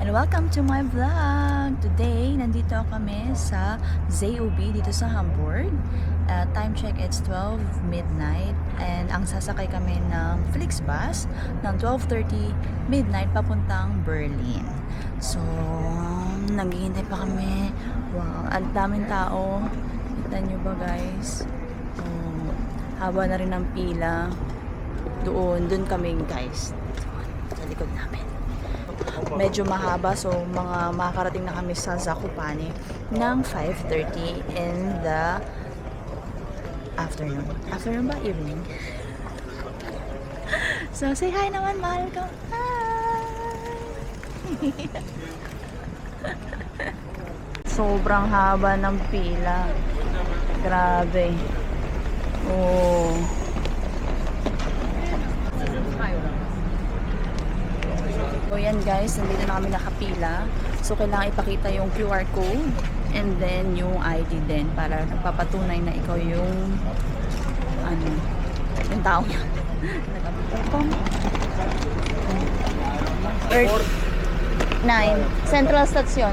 And welcome to my vlog! Today, nandito kami sa ZOB dito sa Hamburg. Time check, it's 12 midnight. And ang sasakay kami ng Flixbus ng 12:30 midnight papuntang Berlin. So, naghihintay pa kami. Wow, ang daming tao. Kita nyo ba guys? Haba na rin ng pila. Doon kami guys. Sa likod namin. Medyo mahaba, so mga makakarating na kami sa Zakopane ng 5:30 in the afternoon. Afternoon ba? Evening. So, say hi naman, mahal ko. Hi! Sobrang haba ng pila. Grabe. Oh. So yan guys, nandito na kami nakapila. So kailangan ipakita yung QR code and then yung ID din para nagpapatunay na ikaw yung yung tao yan. Earth 9 Central Station.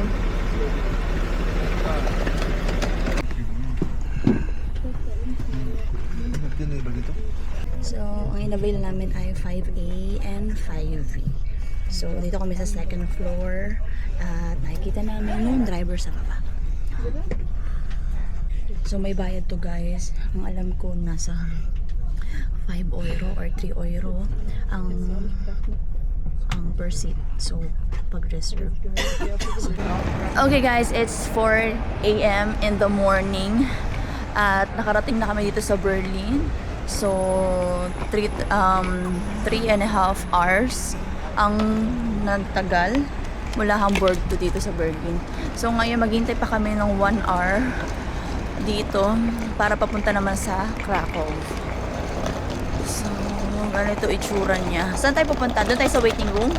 So, ang in-avail namin ay 5A and 5V. So, dito kami sa second floor at nakikita namin yung driver sa baba. So, may bayad to guys. Ang alam ko nasa 5 euro or 3 euro ang per seat. So, pag-reserve. Okay guys, it's 4 a.m. in the morning at nakarating na kami dito sa Berlin. So, 3.5 hours ang nagtagal mula Hamburg to dito sa Berlin. So, ngayon maghintay pa kami ng 1 hour dito para papunta naman sa Krakow. So, ganito itsura niya. Saan tayo pupunta? Doon tayo sa waiting room?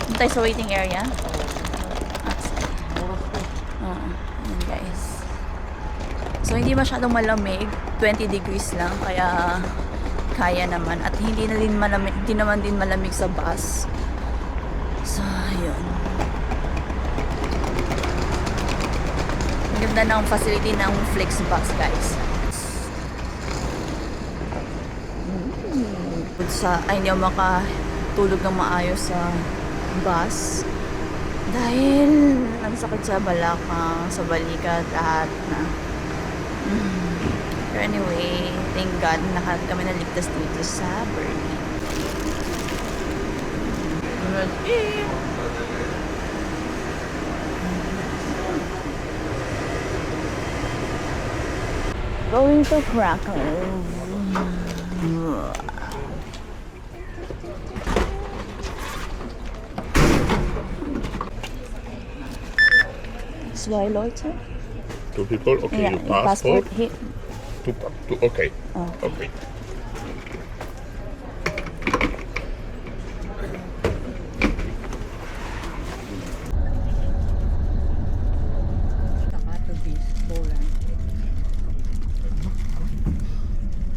Doon tayo sa waiting area? Ayan guys. So, hindi masyadong malamig. 20 degrees lang. Kaya, kaya naman. At hindi naman din malamig sa bus. So, yun. Ang ganda ng facility ng Flixbus, guys. Hindi ako makatulog ng maayos sa bus. Dahil, ang sakit sa balakang, sa balikat, lahat na. Pero anyway, thank God kami naligtas dito sa Berlin. Going to Krakow. Zwei Leute? Two people? Okay, Yeah, your passport? Here. Okay. Oh. Okay. Katowice, Poland.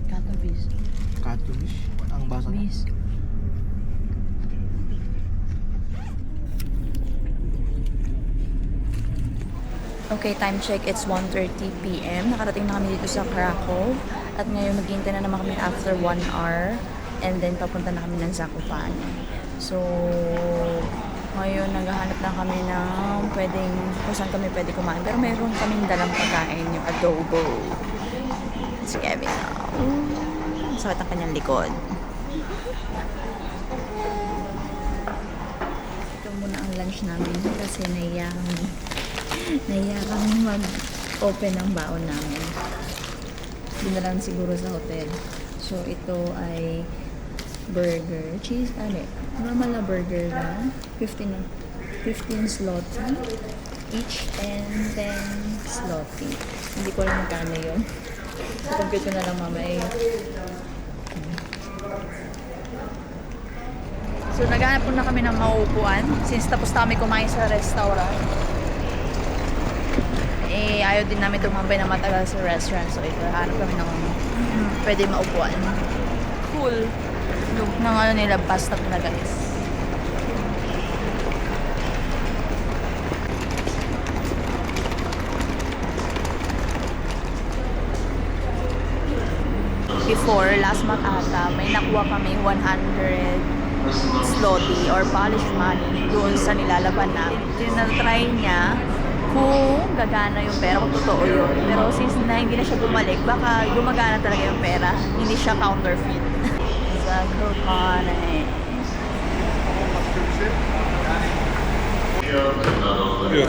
Katowice. Katowice? Ang basa na? Wice. Okay, time check, it's 1:30 p.m. Nakarating na kami dito sa Krakow. At ngayon maghihintay na naman kami after 1 hour. And then papunta na kami ng Zakopane. So, ngayon naghahanap lang kami ng kung saan kami pwede kumain. Pero mayroon kaming dalang pagkain, yung adobo. Si Kevin. Sakit ang kanyang likod. Ito muna ang lunch namin kasi nahiya kami mag-open ng baon namin. Hindi na lang siguro sa hotel. So, ito ay burger, cheese, normal na burger lang. 15 zloty each and 10 zloty. Hindi ko alam magkano yun. So, compute ko na lang mamaya. So, naghanap po na kami ng mauupuan since tapos na kami kumain sa restaurant. Ayaw din namin tumambay na matagal sa restaurant. So, ito, hanap kami ng pwede maupuan. Cool. Look ng nila, pasta na guys. before, last month ata, may nakuha kami 100 zloty or Polish money doon sa nilalaban namin. Tinatry niya kung gagana yung pera, kung totoo yun. Pero since na hindi na siya bumalik, baka gumagana talaga yung pera. Hindi siya counterfeit. Zakopane. Yeah.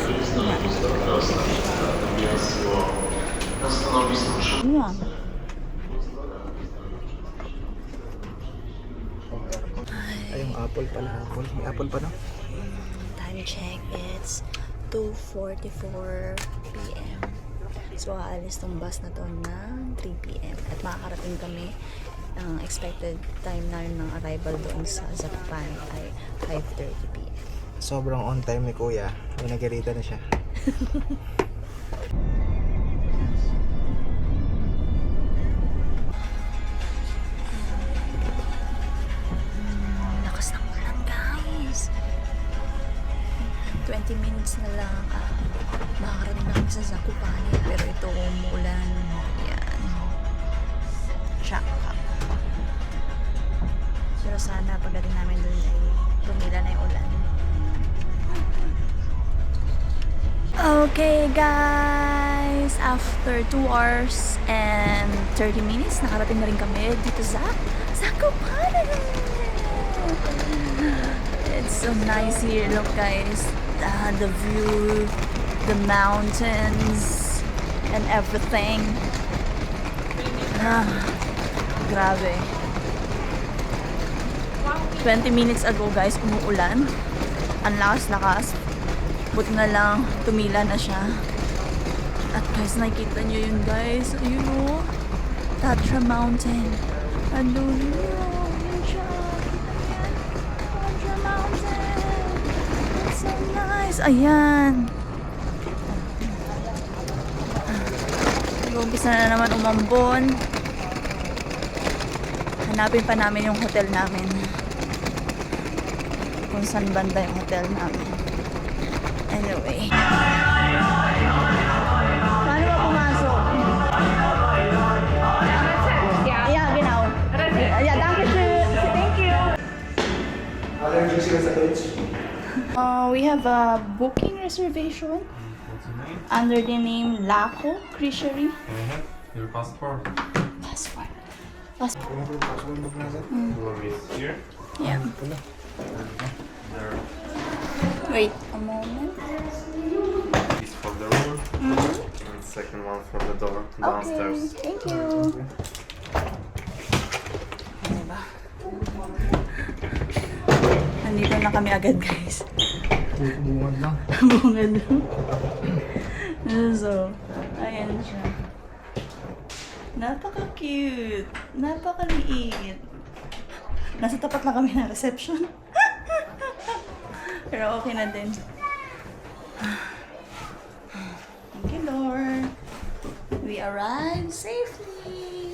Ay, yung apple pala. Apple. May apple pa no? Time check, it's 2:44 p.m. So, aalis tong bus na to ng 3 p.m. At makakarating kami, ang expected time namin ng arrival doon sa Zakopane ay 5:30 p.m. Sobrang on time ni Kuya. May nagarita na siya. Lakas ng ulan, guys. 20 minutes na lang. Makakarating na kami sa Zakopane. Pero ito, umuulan. Yan. Tsaka. Pero sana pagdating namin doon ay tumila na yung ulan. Okay, guys. After 2 hours and 30 minutes, nakarating na rin kami dito sa Zakopane. It's so nice here. Look, guys. The view, the mountains, and everything. Grabe. 20 minutes ago, guys, umuulan. Ang lakas-lakas. Buti na lang, tumila na siya. At guys, nakikita nyo yun, guys. Ayun o. Tatra Mountain. Ano yun? Yun siya. Kita yan. Tatra Mountain. It's so nice. Ayan. Nag-umpisa na naman umambon. Hanapin pa namin yung hotel namin. Kung saan banda yung hotel namin. Anyway. Paano ba pumasok? Yeah, genau. Yeah, danke schön. Thank you. Allergic sila sa Deutsch? We have a booking reservation under the name Laco Fishery. Your passport Passport. Ano yung password book natin? will be here. Yeah. There Wait a moment. is for the room, and second one for the door downstairs. Okay, thank you. Diba? Nandito na kami agad, guys. Bungad lang. Bungad lang. So, ayan siya. Napaka-cute. Napaka-liit. Nasa tapat lang kami ng reception. Pero okay na din. Thank you, Lord. We arrived safely.